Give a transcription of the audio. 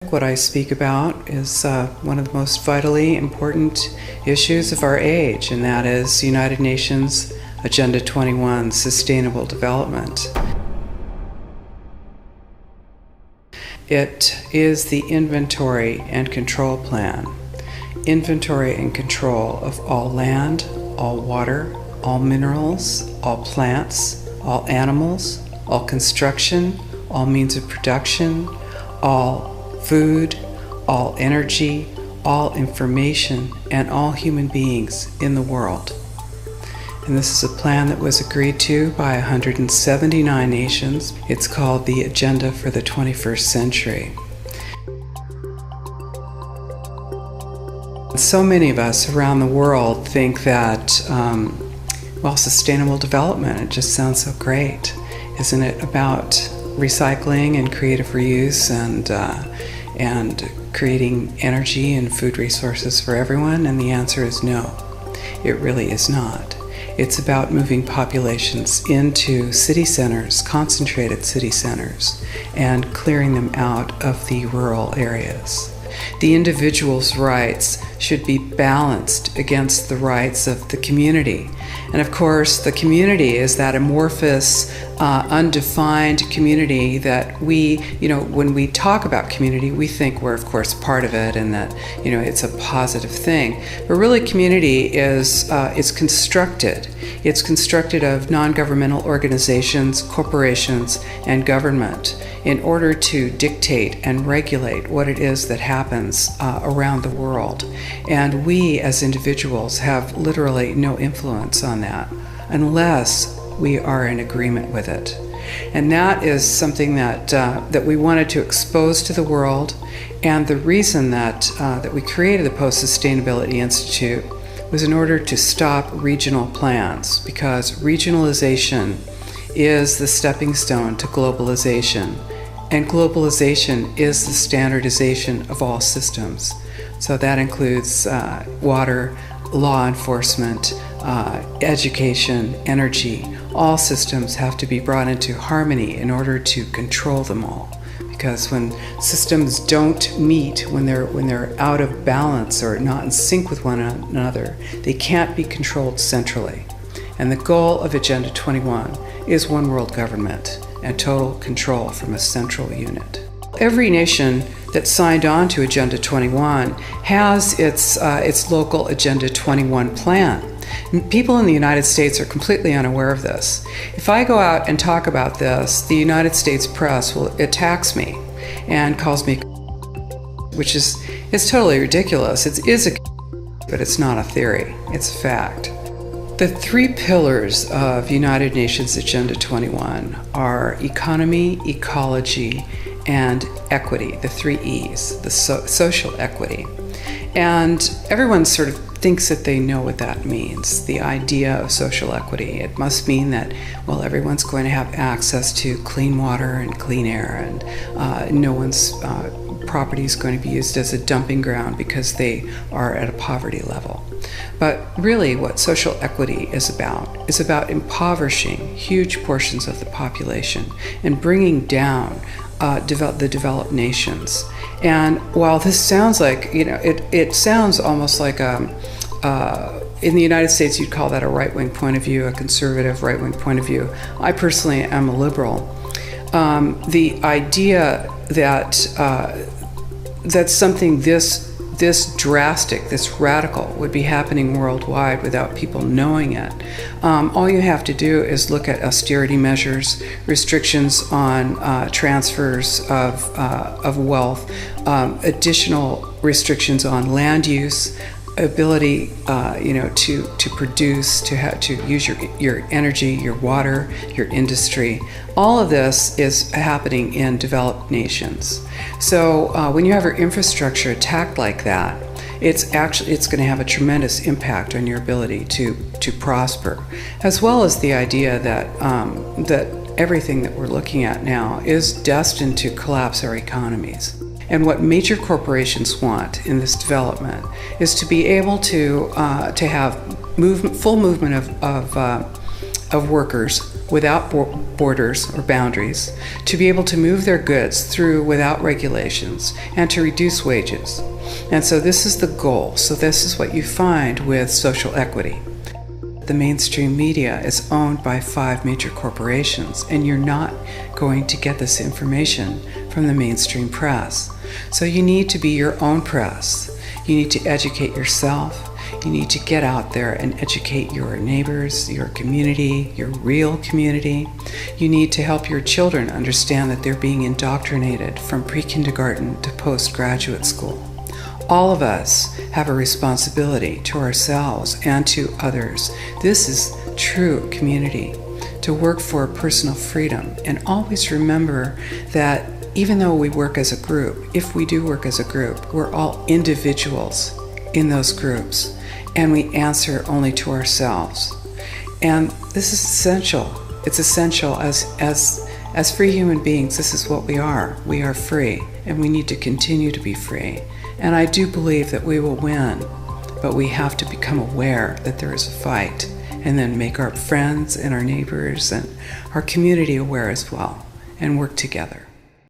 What I speak about is one of the most vitally important issues of our age, and that is United Nations Agenda 21, Sustainable Development. It is the inventory and control plan. Inventory and control of all land, all water, all minerals, all plants, all animals, all construction, all means of production, all food, all energy, all information, and all human beings in the world. And this is a plan that was agreed to by 179 nations. It's called the Agenda for the 21st Century. So many of us around the world think that, sustainable development, it just sounds so great. Isn't it about recycling and creative reuse and creating energy and food resources for everyone? And the answer is no, it really is not. It's about moving populations into city centers, concentrated city centers, and clearing them out of the rural areas. The individual's rights should be balanced against the rights of the community. And of course, the community is that amorphous, undefined community that when we talk about community, we think we're, of course, part of it and that, it's a positive thing. But really, community is constructed. It's constructed of non-governmental organizations, corporations, and government in order to dictate and regulate what it is that happens around the world. And we as individuals have literally no influence on that unless we are in agreement with it. And that is something that we wanted to expose to the world. And the reason that we created the Post-Sustainability Institute was in order to stop regional plans, because regionalization is the stepping stone to globalization. And globalization is the standardization of all systems. So that includes water, law enforcement, education, energy. All systems have to be brought into harmony in order to control them all. Because when systems don't meet, when they're out of balance or not in sync with one another, they can't be controlled centrally. And the goal of Agenda 21 is one world government and total control from a central unit. Every nation that signed on to Agenda 21 has its local Agenda 21 plan. People in the United States are completely unaware of this. If I go out and talk about this, the United States press attacks me and calls me, which is totally ridiculous. It is but it's not a theory, it's a fact. The three pillars of United Nations Agenda 21 are economy, ecology, and equity, the three E's, the social equity. And everyone sort of thinks that they know what that means, the idea of social equity. It must mean that, everyone's going to have access to clean water and clean air, and no one's property is going to be used as a dumping ground because they are at a poverty level. But really what social equity is about impoverishing huge portions of the population and bringing down the developed nations. And while this sounds like, it sounds almost like in the United States you'd call that a right-wing point of view, a conservative right-wing point of view. I personally am a liberal. The idea that something this drastic, this radical would be happening worldwide without people knowing it. All you have to do is look at austerity measures, restrictions on transfers of wealth, additional restrictions on land use, ability to produce, to use your energy, your water, your industry. All of this is happening in developed nations. So when you have your infrastructure attacked like that, it's going to have a tremendous impact on your ability to prosper, as well as the idea that everything that we're looking at now is destined to collapse our economies. And what major corporations want in this development is to be able to have full movement of workers without borders or boundaries, to be able to move their goods through without regulations, and to reduce wages. And so this is the goal. So this is what you find with social equity. The mainstream media is owned by 5 major corporations, and you're not going to get this information from the mainstream press. So you need to be your own press. You need to educate yourself. You need to get out there and educate your neighbors, your community, your real community. You need to help your children understand that they're being indoctrinated from pre-kindergarten to postgraduate school. All of us have a responsibility to ourselves and to others. This is true community, to work for personal freedom. And always remember that even though we work as a group, if we do work as a group, we're all individuals in those groups, and we answer only to ourselves. And this is essential. It's essential as free human beings. This is what we are. We are free, and we need to continue to be free. And I do believe that we will win, but we have to become aware that there is a fight, and then make our friends and our neighbors and our community aware as well, and work together.